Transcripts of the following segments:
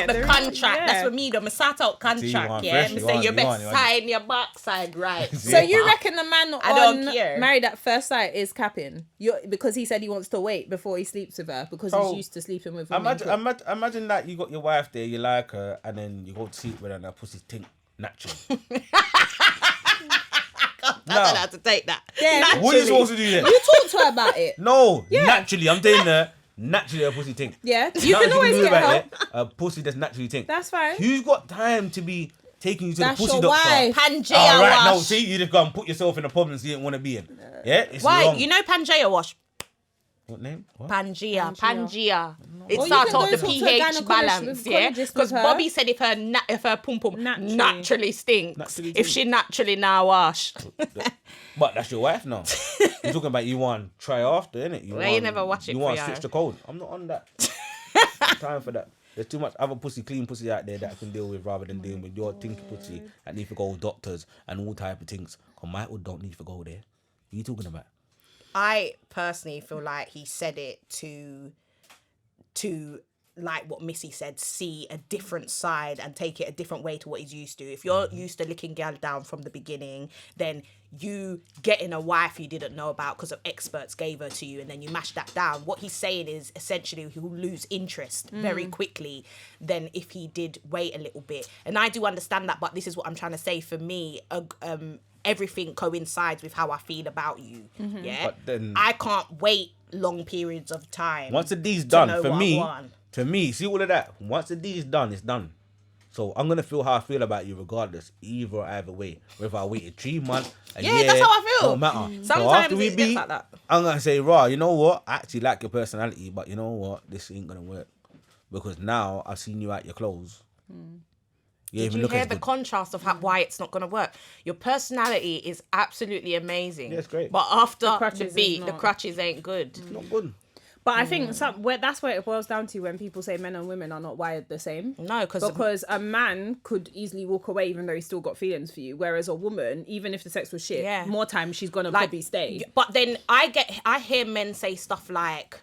The contract, that's for me though. I start out contract, Me say you best sign your backside right. So you reckon the man I don't care. married at first sight is capping? Because he said he wants to wait before he sleeps with her because he's used to sleeping with women. Imagine that you got your wife there, you like her, and then you go to sleep with her and her pussy tink naturally. I don't know how to take that. Yeah. What are you supposed to do then? You talk to her about it. No, naturally, I'm telling her. Naturally, a pussy tink. Yeah, you can always get help. A pussy that's naturally tink. That's fine. Who's got time to be taking you to That's the pussy your doctor? wife. Pangea All right, wash. no, see, you just go and put yourself in a problem you didn't want to be in. Yeah, it's Why? wrong. You know Pangea wash? What name? What? Pangea. It Well, starts you out can the go talk to a pH balance, yeah? gynecologist Because with her. Bobby said if her pum pum naturally stinks, Naturally if stinks. she naturally now wash. But that's your wife now. You're talking about you want to try after, innit? You never watch it You for want to you. switch the code. I'm not on that. Time for that. There's too much other clean pussy out there that I can deal with rather than dealing with your tinky pussy that need to go with doctors and all type of things. Because Michael don't need to go there. What are you talking about? I personally feel like he said it to like what Missy said, see a different side and take it a different way to what he's used to. If you're used to licking gal down from the beginning, then you getting a wife you didn't know about because of experts gave her to you and then you mash that down. What he's saying is essentially he will lose interest very quickly than if he did wait a little bit. And I do understand that, but this is what I'm trying to say. For me, everything coincides with how I feel about you. Yeah, But then I can't wait long periods of time. once the D's to done, know for what I me, want. see all of that. Once the D's done, it's done. So I'm gonna feel how I feel about you regardless, either way. Whether I waited 3 months, a year, that's how I feel. don't matter. So Sometimes after we it gets beat, like that. I'm gonna say, raw, you know what? I actually like your personality, but you know what? This ain't gonna work. Because now I've seen you out your clothes. Did you hear the contrast of why it's not going to work? Your personality is absolutely amazing. Yeah, it's great. But after the crutches beat, is the not. crutches ain't good. It's not good. But I think that's where it boils down to when people say men and women are not wired the same. No, because a man could easily walk away even though he's still got feelings for you, whereas a woman, even if the sex was shit, more time she's gonna probably stay. But then I hear men say stuff like,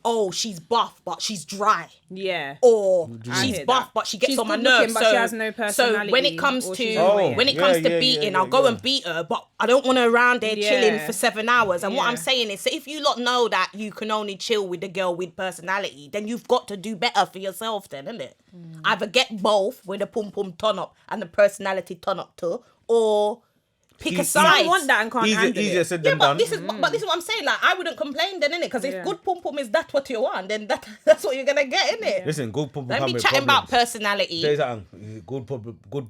oh, she's buff, but she's dry. Yeah. Or I she's hear buff, that. but she gets She's on my good looking, nerves. but she has no So personality, when it comes or to she's overweight. beating, I'll go and beat her, but I don't want her around there chilling Yeah. for 7 hours. And what Yeah. I'm saying is, so if you lot know that you can only chill with the girl with personality, then you've got to do better for yourself then, isn't it? Either get both with the pum pum turn up and the personality turn up too, or pick a Some side. want that and can't handle Easier it. said Yeah, than but done. this is what I'm saying. Like, I wouldn't complain then, innit? Because if Yeah. good pum pum is that what you want, then that's what you're gonna get, innit? Listen, good pussy Don't come be with chatting problems. about personality. Say something. Good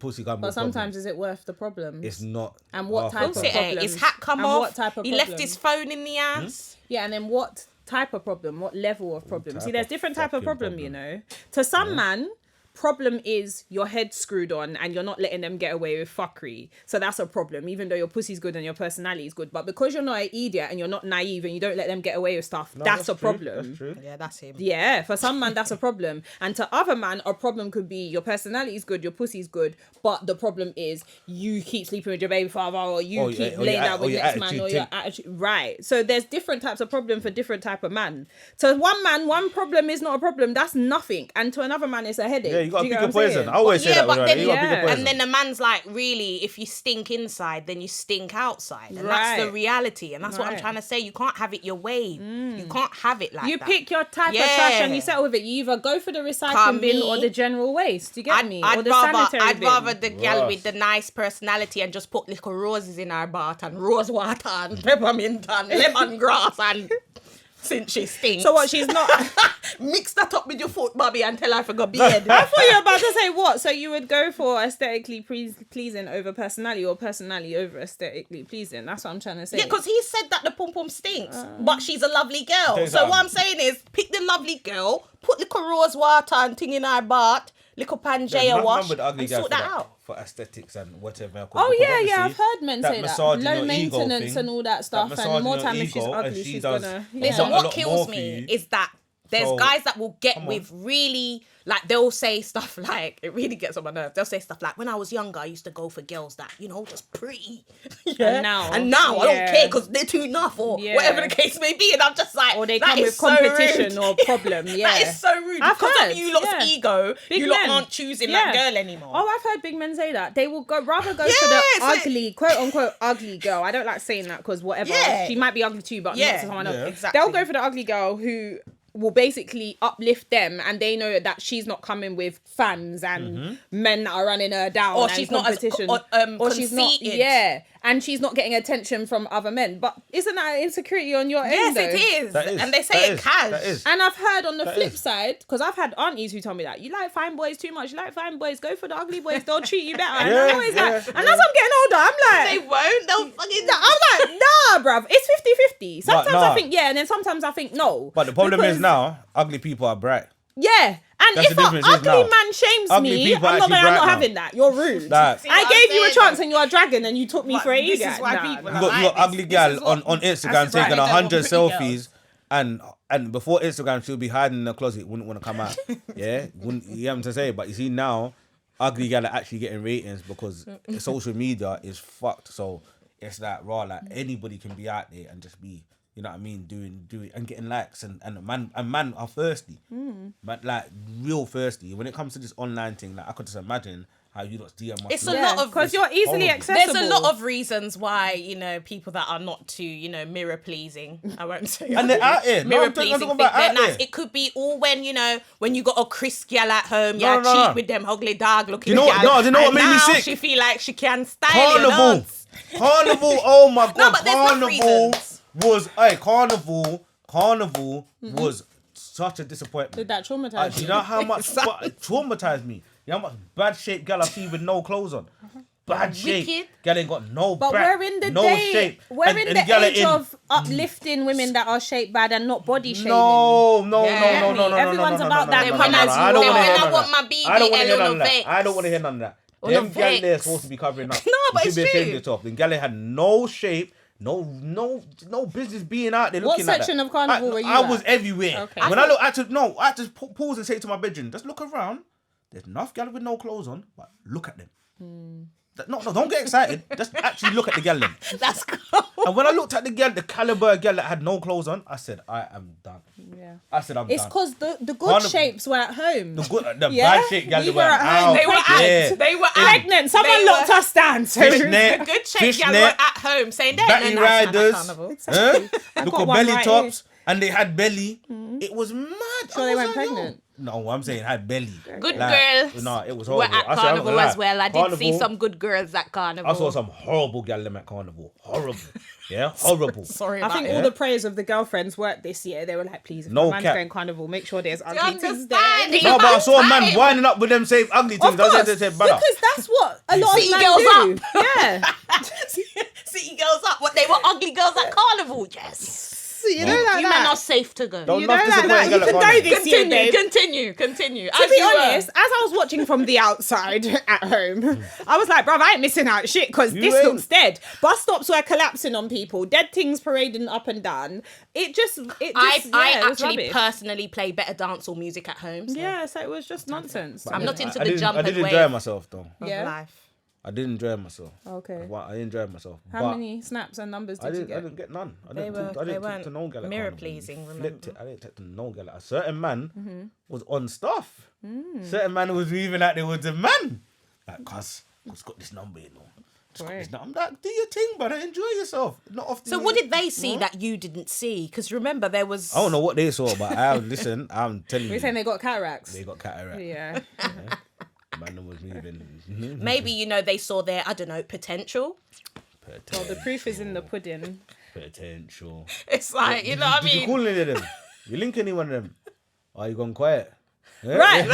pussy come But with sometimes problems. is it worth the problems? It's not. And what half type Of of course it ain't. problems? His hat come And off. what type of He left problems? his phone in the ass. Yeah, and then what type of problem? What level of problem? type See, there's of different type of fucking problem, problem? you know. To some man, problem is your head screwed on and you're not letting them get away with fuckery. So that's a problem, even though your pussy's good and your personality is good. But because you're not an idiot and you're not naive and you don't let them get away with stuff, that's a true. problem. That's true. Yeah, that's him. Yeah, for some man, that's a problem. And to other man, a problem could be your personality is good, your pussy's good, but the problem is you keep sleeping with your baby father or you keep laying out with next man or your attitude. Right. So there's different types of problem for different type of man. To one man, one problem is not a problem. That's nothing. And to another man, it's a headache. Yeah, you got to Do pick get your what I'm poison. saying? I always say Yeah, that. but With then- you got to pick your Yeah. poison. And then the man's like, really, if you stink inside, then you stink outside. And that's the Right. reality. And that's what I'm Right. trying to say. You can't have it your way. You can't have it like You that. pick your type of Yeah. trash and you settle with it. You either go for the recycling Can't bin me. or the general waste. Do you get me? Or I'd the rather sanitary bin. rather the gal Ross. with the nice personality and just put little roses in her bath and rose water and peppermint and lemongrass and since she stinks. So what, she's not... Mix that up with your foot, Bobby, and tell her to go bed. I thought you were about to say what? So you would go for aesthetically pleasing over personality or personality over aesthetically pleasing? That's what I'm trying to say. Yeah, because he said that the pum pum stinks, but she's a lovely girl. There's So that. what I'm saying is, pick the lovely girl, put little rose water and thing in her bath, little Pangea wash, and sort that out. For aesthetics and whatever. Oh yeah, I've heard men say that. massaging Low your ego maintenance thing, and all that stuff, and massaging more your time if she's ego, and ugly, she she's does- gonna. Yeah. Listen, a what lot kills more for me you. is that There's So, guys that will get come on. with really, like, they'll say stuff like, it really gets on my nerves. They'll say stuff like, when I was younger, I used to go for girls that, you know, just pretty. And now I don't yeah. care because they're too enough or Yeah. whatever the case may be. And I'm just like, or they that come is with so competition rude. or problem. Yeah, That is so rude. I've Because heard, of you lot's yeah. ego, Big you lot men. aren't choosing Yeah. that girl anymore. Oh, I've heard big men say that. They will rather go for Yeah, the it's like- ugly, quote unquote, ugly girl. I don't like saying that because whatever. Yeah. She might be ugly too, but Yeah. not to someone else. Yeah. Exactly. They'll go for the ugly girl who will basically uplift them, and they know that she's not coming with fans and men that are running her down, Or and she's not as competition. or she's not, conceited. yeah, and she's not getting attention from other men. But isn't that an insecurity on your Yes, end? though? it is. That is. And they That say it is. cash. That is. And I've heard on the That flip is. side, because I've had aunties who tell me that you like fine boys too much. You like fine boys, go for the ugly boys. They'll treat you better. And Yeah, I'm always yeah, like, yeah. and as I'm getting older, I'm like, They won't. They'll fucking. I'm like, nah, bruv. It's 50-50. Sometimes nah. I think yeah, and then sometimes I think no. But the problem Because- is now, ugly people are bright. yeah. And That's if the an difference is ugly now. man shames Ugly me, people I'm are not actually I'm bright not now. having that. You're rude. Like- See I what I'm gave you a saying, chance though? and you're a dragon and you took me But for a this idiot. is why Nah, people nah. You are got, like you got this. ugly This gal is what- on Instagram that's right. taking They don't want 100 pretty girls. selfies, and before Instagram she'll be hiding in the closet, wouldn't want to come out. Yeah, wouldn't, you have to say. But you see now, ugly gal are actually getting ratings because social media is fucked. So it's like raw, like anybody can be out there and just be, you know what I mean, doing and getting likes and man are thirsty, but like real thirsty. When it comes to this online thing, like I could just imagine how you lot DM must It's look. a lot of because you're easily horrible. accessible. There's a lot of reasons why, you know, people that are not too, you know, mirror pleasing. I won't say And they're out here. No, mirror I'm talking pleasing. Think about they're out nice. here. It could be all when, you know, when you got a Chris gal at home, No, you no, cheat no. with them ugly dog looking. You know what- gal, no, you know what and made me now sick? She feel like she can style Carnival. it. Carnival, oh my god, but there's enough Carnival reasons. was Carnival was such a disappointment. Did that traumatize Do you you? know how much it traumatized me? You know how much bad shape gal I see with no clothes on? Bad shape. Wicked. Gal ain't got no But back, we're in the no day. shape. We're And- in and the gal are age in- of uplifting women that are shaped bad and not body shaming. No. Everyone's about that no, come no, as no, you I don't are. wanna hear When I none of want that. my BBL I don't want to hear on none a of that. Vex. I don't want to hear none of that. On a Them gal Vex. they're supposed to be covering up. No, but You it's should be ashamed true. of yourself. Them gal had no shape. No business being out there What looking like that. section of Carnival were you I at? was everywhere. Okay. When I look, I had to pause and say to my bedroom, just look around. There's enough gal with no clothes on, but look at them. No, don't get excited. Just actually look at the gal then. That's cool. And when I looked at the caliber girl that had no clothes on, I said, I am done. Yeah. I said, I'm It's done. because the good Carnival- shapes were at home. The Yeah? bad shit gal We were were at home. out. They were Yeah. out. They were out. Pregnant. Someone They locked were- us down. So Fishnet, The good shape gal were fishnet, at home saying they're batty no nice man at riders, Carnival. huh? I've Look got at one belly right tops, and they had belly. It was mad. So I they was weren't like, yo. pregnant? No, I'm saying had belly. Good Like, girls. No, it was We're horrible. at I said, I'm not Carnival gonna lie. as well. I did see Carnival, some good girls at Carnival. I saw some horrible gal them at Carnival. Horrible. Yeah, horrible. Sorry I about think it. all the prayers of the girlfriends worked this year. They were like, please, if No my man's cap. going Carnival, make sure there's ugly things understand? there. No, but I saw a man Time. winding up with them same ugly things. Of course, I said, brother. because that's what a lot of City men girls do. Yeah. City girls up. What, they were ugly girls at Carnival? Yes. You know like You men that. are safe to go. Don't You love know like disappointing that. gal You at can go Carnival. this year, babe. Continue. To be honest, as I was watching from the outside at home, I was like, bruv, I ain't missing out shit because this ain't. looks dead. Bus stops were collapsing on people, dead things parading up and down. It just I it was actually rubbish. personally play better dancehall music at home. So Yeah, so it was just nonsense. I'm not into I the didn't- jump I did and enjoy wave myself though. of Yeah. life. I did enjoy myself. Okay. I enjoyed myself. How but many snaps and numbers I did you didn't. I get? didn't get none. I They didn't. were- I they didn't talk weren't to no gal at mirror Carnival. pleasing, Flipped remember? it. I didn't talk to no gal. A certain man Mm-hmm. was on stuff. Certain man was moving like there was a man. Like, cuz got this number, you know. Just got Right. this number. I'm like, do your thing, brother. Enjoy yourself. Not often. So what did they see that you didn't see? Because remember, there was... I don't know what they saw, but listen, I'm telling We're you, saying they got cataracts. they got cataract. Yeah. Man was moving. Maybe, you know, they saw their, I don't know, potential. Well, the proof is in the pudding. Potential. It's like, you know what I Did you mean? call any of them? You link any one of them? Are you gone quiet? Right.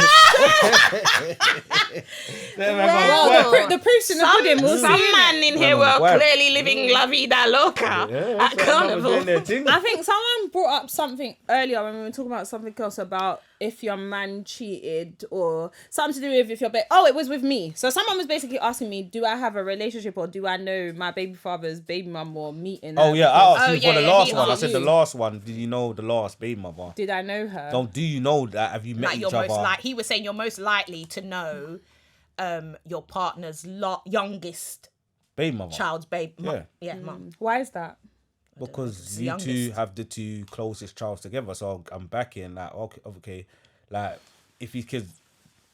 Well, the proof's in the pudding. We'll Some see. man in here Well, were well. clearly living La Vida Loca at Carnival. I think someone someone brought up something earlier when we were talking about something else about if your man cheated or something to do with if your it was with me. So someone was basically asking me, do I have a relationship or do I know my baby father's baby mum or meeting her? Oh yeah, I asked you yeah, for the yeah, last he one. I asked said the you. last one. Did you know the last baby mother? Did I know her? Don't do you know that? Have you met Like each you're other? most he was saying you're most likely to know your partner's youngest Baby mother. child's baby. Yeah. Mum. Why is that? Because you youngest. two have the two closest childs together. So I'm backing like okay, like if these kids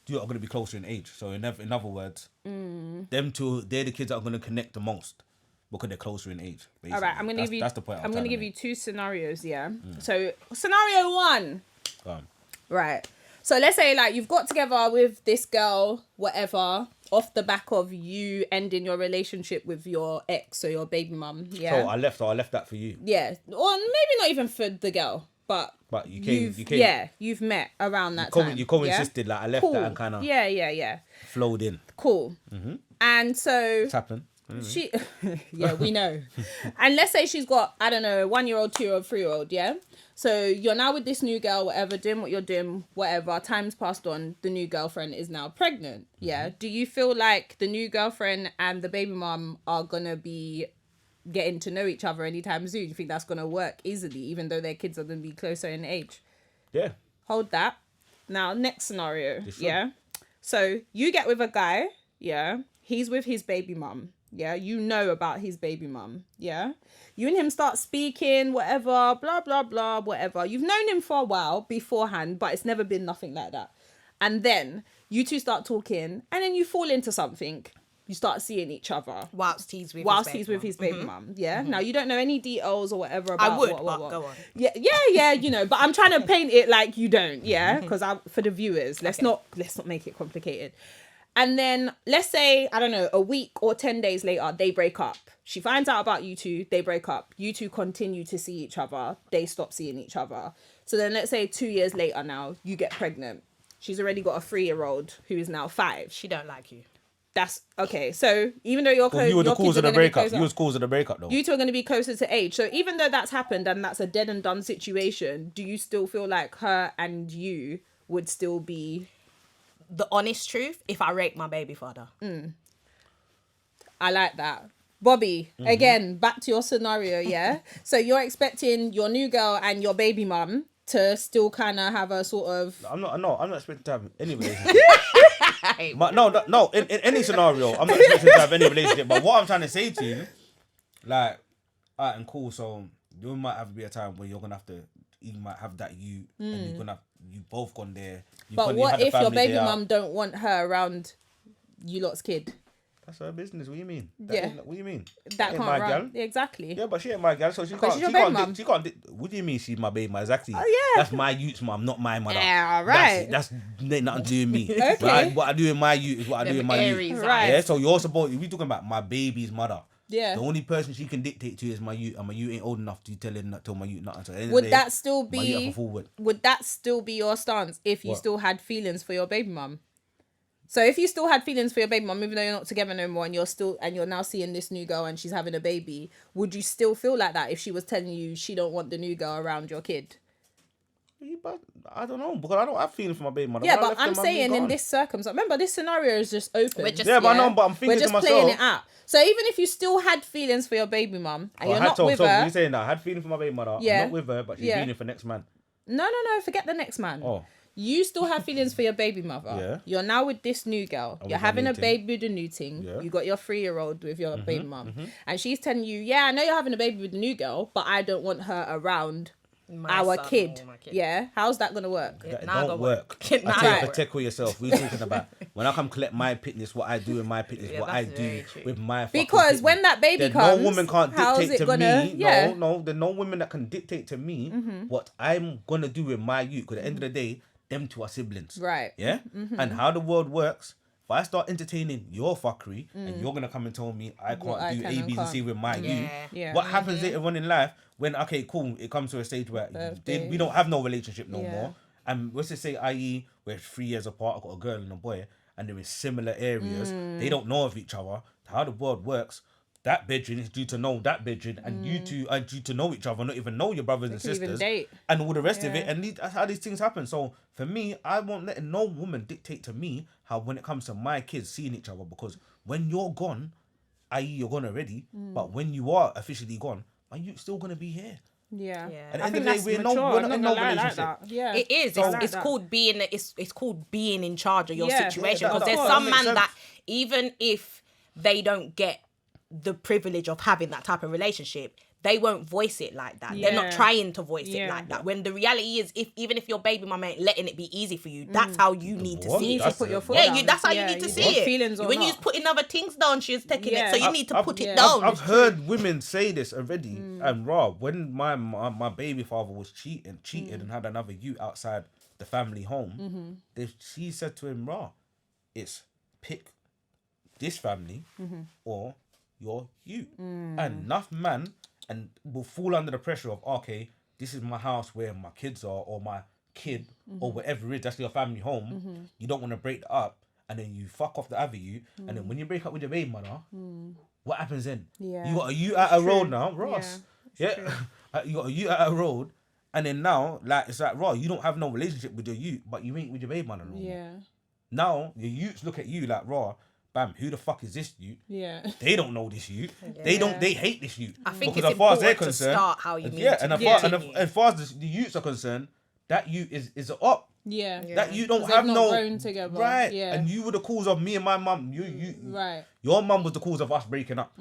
you are going to be closer in age. So in other words, them two, they're the kids that are going to connect the most because they're closer in age. Basically. All right, I'm going to give you. That's the point. I'm going to give you two scenarios. Yeah. So scenario one. Right. So let's say like you've got together with this girl, whatever, off the back of you ending your relationship with your ex or your baby mum. Yeah. So I left that for you. Yeah. Or maybe not even for the girl, but you came. Yeah, you've met around that time. You insisted like I left that and kind of Yeah. flowed in. Cool. And so It's happened. she yeah, we know. And let's say she's got, I don't know, 1-year-old, 2-year-old, 3-year-old, yeah? So you're now with this new girl, whatever, doing what you're doing, whatever, time's passed on, the new girlfriend is now pregnant, yeah? Do you feel like the new girlfriend and the baby mum are gonna be getting to know each other anytime soon? Do you think that's gonna work easily, even though their kids are gonna be closer in age? Yeah. Hold that. Now, next scenario, yeah? So you get with a guy, yeah? He's with his baby mum. Yeah, you know about his baby mum. Yeah, you and him start speaking, whatever, blah, blah, blah, whatever. You've known him for a while beforehand, but it's never been nothing like that. And then you two start talking and then you fall into something. You start seeing each other. Whilst he's with his baby mum. Yeah. Now you don't know any details or whatever about I would, what. go on. Yeah, you know, but I'm trying to paint it like you don't, yeah? Because for the viewers, let's not make it complicated. And then let's say, I don't know, a week or 10 days later, they break up. She finds out about you two, they break up. You two continue to see each other. They stop seeing each other. So then let's say 2 years later now, you get pregnant. She's already got a 3-year-old who is now 5. She don't like you. That's okay. So even though you're close, you were the cause of the breakup. You was cause of the breakup though. You two are going to be closer to age. So even though that's happened and that's a dead and done situation, do you still feel like her and you would still be... The honest truth, if I rape my baby father. I like that. Bobby, again, back to your scenario, yeah? So you're expecting your new girl and your baby mum to still kind of have a sort of... I'm not expecting to have any relationship. But no, in any scenario, I'm not expecting to have any relationship. But what I'm trying to say to you, like, alright, and cool, so there might have to be a time where you might have that and you're gonna you both gone there. But what if your baby mum don't want her around you lot's kid? That's her business. What do you mean? What do you mean? That ain't can't my run. gal. Exactly. Yeah, but she ain't my gal, so she can't. She's your baby mum. She can't. What do you mean she's my baby mum? Exactly. Oh yeah. That's my youth's mum, not my mother. Yeah, right. That's ain't nothing to do with me. Okay. Right? What I do in my youth is what I do in my youth. Right. Yeah. So you're supposed. We talking about my baby's mother. Yeah. The only person she can dictate to is my youth, and my youth ain't old enough to tell my youth nothing. So would that still be? My youth are forward. Would that still be your stance if you still had feelings for your baby mum? So if you still had feelings for your baby mum, even though you're not together no more, and you're now seeing this new girl and she's having a baby, would you still feel like that if she was telling you she don't want the new girl around your kid? But I don't know, because I don't have feelings for my baby mother. Yeah, but I'm saying in this circumstance, remember this scenario is just open. But I know, but I'm thinking to myself. We're just playing it out. So even if you still had feelings for your baby mum and you're not with her, you're saying that I had feelings for my baby mother. Yeah. I'm not with her, but she's feeling for next man. No, forget the next man. Oh. You still have feelings for your baby mother. Yeah. You're now with this new girl. You're having a baby with the new thing. Yeah. You got your 3-year-old with your baby mum. And she's telling you, yeah, I know you're having a baby with the new girl, but I don't want her around our kid. Yeah. How's that going to work? That don't work. I take for yourself. We're talking about when I come collect my pitness, what I do in my pitness, what I do with my because when that baby comes, no woman can't dictate to me. Yeah. No, there's no women that can dictate to me what I'm going to do with my youth. Because at the end of the day, them two are siblings. Right. Yeah? And how the world works, if I start entertaining your fuckery and you're going to come and tell me I can't do A, B, and C with my youth, what happens later on in life when, okay, cool, it comes to a stage where we don't have no relationship no more. And let's just say, i.e., we're 3 years apart, I've got a girl and a boy, and they're in similar areas, they don't know of each other. How the world works, that bedroom is due to know that bedroom, and you two are due to know each other, not even know your brothers and could even sisters, date. and all the rest of it. And that's how these things happen. So for me, I won't let no woman dictate to me how when it comes to my kids seeing each other, because when you're gone, i.e. you're gone already, but when you are officially gone, are you still gonna be here? Yeah. At the I end think of the day, that's we're mature. not in no relationship. Yeah. It is. So- It's called being. It's called being in charge of your Yeah. situation. Yeah, Because that- there's that some makes man sense. that even if they don't get the privilege of having that type of relationship, they won't voice it like that. They're Yeah. not trying to voice it Yeah. like that. When the reality is, even if your baby mama ain't letting it be easy for you, that's how you need to What? see You it. need to That's put your it. foot Yeah, down. that's how you Yeah, need to you see do. it. Feelings or when you're not. putting other things down, she's taking Yeah. it. So you I've- need to put it yeah. down. I've heard women say this already, and when my baby father was cheating and had another youth outside the family home, she said to him, it's pick this family or your you. And enough man and will fall under the pressure of, okay, this is my house where my kids are, or my kid, or whatever it is, that's your family home. You don't want to break that up, and then you fuck off the other you, and then when you break up with your baby mother, what happens then? Yeah. You got a you at a road true. now, Ross. Yeah, Yeah. You got a you at a road, and then now, like, it's like, you don't have no relationship with your you, but you ain't with your baby mother no more. Yeah. Now, your youths look at you like, bam, who the fuck is this you? Yeah. They don't know this you. They hate this you. I think Because it's as far as they're important to concerned, start how you need yeah, to and continue. as far as the youths are concerned, that you is up. Yeah. That you don't 'Cause have they've no not grown together. right, Yeah. and you were the cause of me and my mum. Right. Your mum was the cause of us breaking up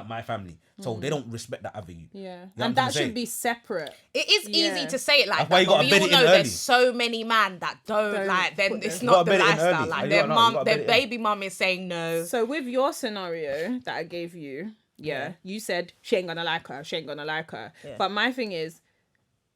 my family. So they don't respect that other you. Yeah. You know And what I'm that saying? should be separate. It is Yeah. easy to say it like That's why that, you but gotta we bed all it in know early. there's so many man that don't like. Then put it's them. not You the gotta bed it in lifestyle. early. Like You their gotta know, you mum, gotta their bed it in. baby mum is saying no. So with your scenario that I gave you, you said she ain't gonna like her. She ain't gonna like her. Yeah. But my thing is,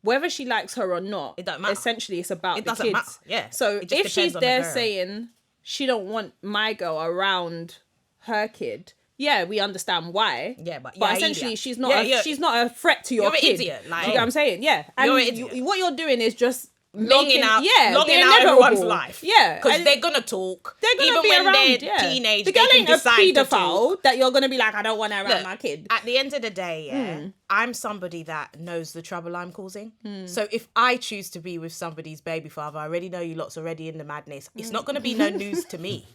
whether she likes her or not, It don't matter. essentially it's about It the doesn't kids. matter, yeah. So It just if she's depends on the there girl. saying she don't want my girl around her kid, yeah, we understand why. Yeah, but but you're an essentially idiot. she's not Yeah, she's not a threat to your You're an kid. idiot, like- Do you get what I'm saying? Yeah. And You're an idiot. what you're doing is just Longing out, the out inevitable. everyone's life. Yeah. because and they're gonna talk. they're gonna even be when around, they're yeah. teenage. The girl they ain't can a decide to talk. pedophile that you're gonna be like, I don't want her around Look, my kid. At the end of the day, I'm somebody that knows the trouble I'm causing. So if I choose to be with somebody's baby father, I already know you lot's already in the madness. It's not going to be no news to me.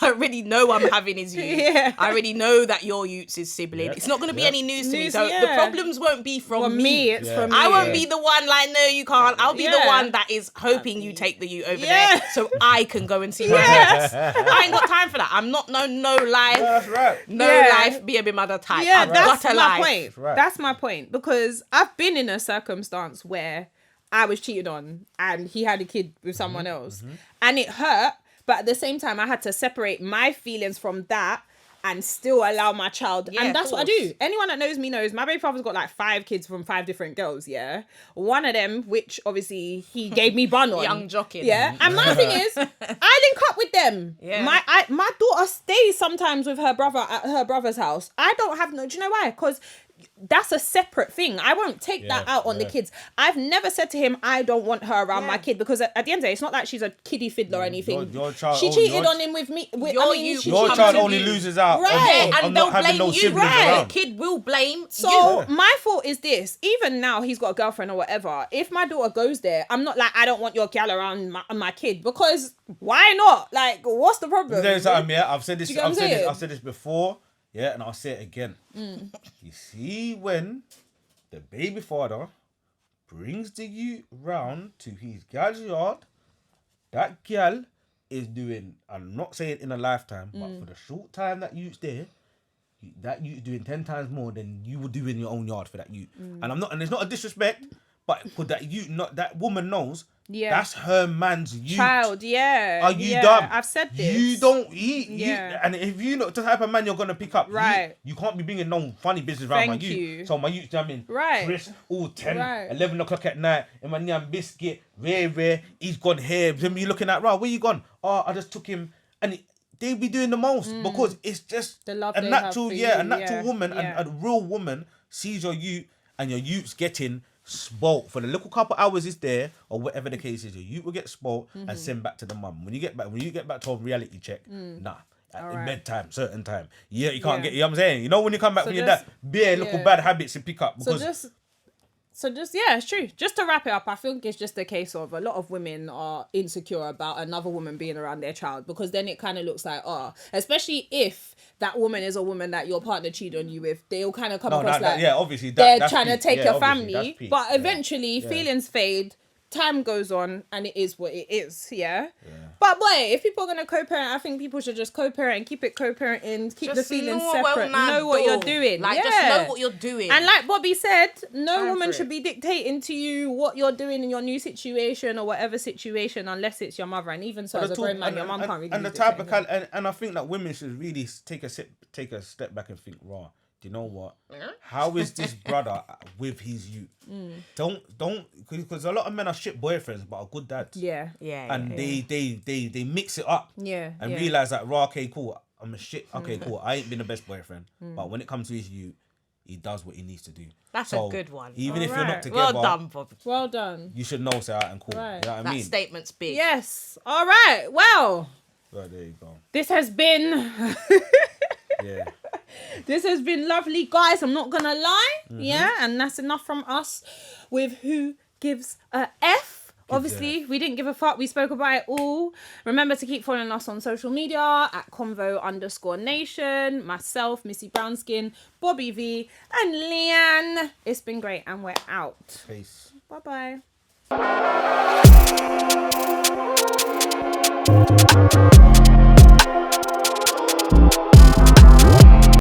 I already know I'm having his youth. Yeah. I already know that your youth's his sibling. It's not going to be any news to me. News, So the yeah. problems won't be from For me, it's Yeah. from me. I won't be the one like, no, you can't. I'll be the Yeah. one that is hoping you take the you over Yeah. there so I can go and see my Yes. kids. I ain't got time for that. I'm not no life. That's right. No Yeah. life, be a bit mother type. Yeah, I've that's got a my life. point. right. That's my point. Because I've been in a circumstance where I was cheated on and he had a kid with someone else. And it hurt, but at the same time I had to separate my feelings from that and still allow my child. Yeah, and of that's what I course. do. Anyone that knows me knows my baby father's got like 5 kids from 5 different girls, yeah? One of them, which obviously he gave me bun on. Young jocking. Yeah. And my thing is, I link up with them. Yeah. My daughter stays sometimes with her brother at her brother's house. I don't have no. Do you know why? Because that's a separate thing. I won't take that out on the kids. I've never said to him, I don't want her around my kid, because at the end of the day, it's not like she's a kiddie fiddler or anything. Your child she only- cheated your- on him with me. you- She Your cheated child on only you. loses out Right. on And not they'll having blame no you. siblings Right. around. The kid will blame So you. my fault is this. Even now, he's got a girlfriend or whatever. If my daughter goes there, I'm not like, I don't want your gal around my kid, because why not? Like, what's the problem? There's something, yeah. I've said this. Do you get what I'm saying? I've said this before, yeah, and I'll say it again. You see, when the baby father brings the youth round to his gal's yard, that gal is doing. I'm not saying in a lifetime, but for the short time that youth's there, that youth doing 10 times more than you would do in your own yard for that youth. And I'm not, and it's not a disrespect, but could that youth not, that woman knows. Yeah. That's her man's youth. Child, yeah. Are you yeah, dumb? I've said this. You don't. Yeah. And if you know the type of man you're gonna pick up, Right. You can't be bringing no funny business around Thank my you. youth. So my youth, I mean, Right. Chris, all 10, Right. 11 o'clock at night, and my young biscuit, rare, he's gone here. Then you looking at, right, where you gone? Oh, I just took him, and they be doing the most because it's just The love a they have natural, for yeah, you, a natural yeah, woman, yeah. and a real woman sees your youth, and your youth's getting spoilt for the little couple hours is there, or whatever the case is. Your youth will get spoilt and sent back to the mum. When you get back to a reality check, nah. at bedtime, certain time. Yeah, you can't get. You know what I'm saying? You know when you come back from your dad, bare little bad habits you pick up because. So just yeah, it's true. Just to wrap it up, I think it's just a case of a lot of women are insecure about another woman being around their child, because then it kind of looks like, especially if that woman is a woman that your partner cheated on you with, they'll kind of come across like obviously they're that's trying to take your family, but Yeah. eventually feelings fade. Time goes on and it is what it is, yeah? But boy, if people are going to co-parent, I think people should just co-parent and keep it co-parenting, keep Just the feelings know separate, know what you're doing. Like, just know what you're doing. And like Bobby said, no Time woman for should it. be dictating to you what you're doing in your new situation or whatever situation, unless it's your mother. And even so, as a grown man, your mum can't really and be the type of dictating. and I think that women should really take a step back and think, raw. Do you know what? How is this brother with his youth? Don't because a lot of men are shit boyfriends but are good dads. Yeah. And they mix it up. And realize that raw, okay, cool. I'm a shit. Okay, cool. I ain't been the best boyfriend, but when it comes to his youth, he does what he needs to do. That's a good one. Even if you're not together, Well done, Bob. Well done. you should know, say, alright, and cool. Right. You know what I That mean? statement's big. Yes. All right. Well, Right, there you go. this has been... Yeah. This has been lovely, guys. I'm not gonna lie. Yeah, and that's enough from us with Who Gives a F. Obviously, we didn't give a fuck. We spoke about it all. Remember to keep following us on social media at convo_nation. Myself, Missy Brownskin, Bobby V, and Leanne. It's been great, and we're out. Peace. Bye-bye.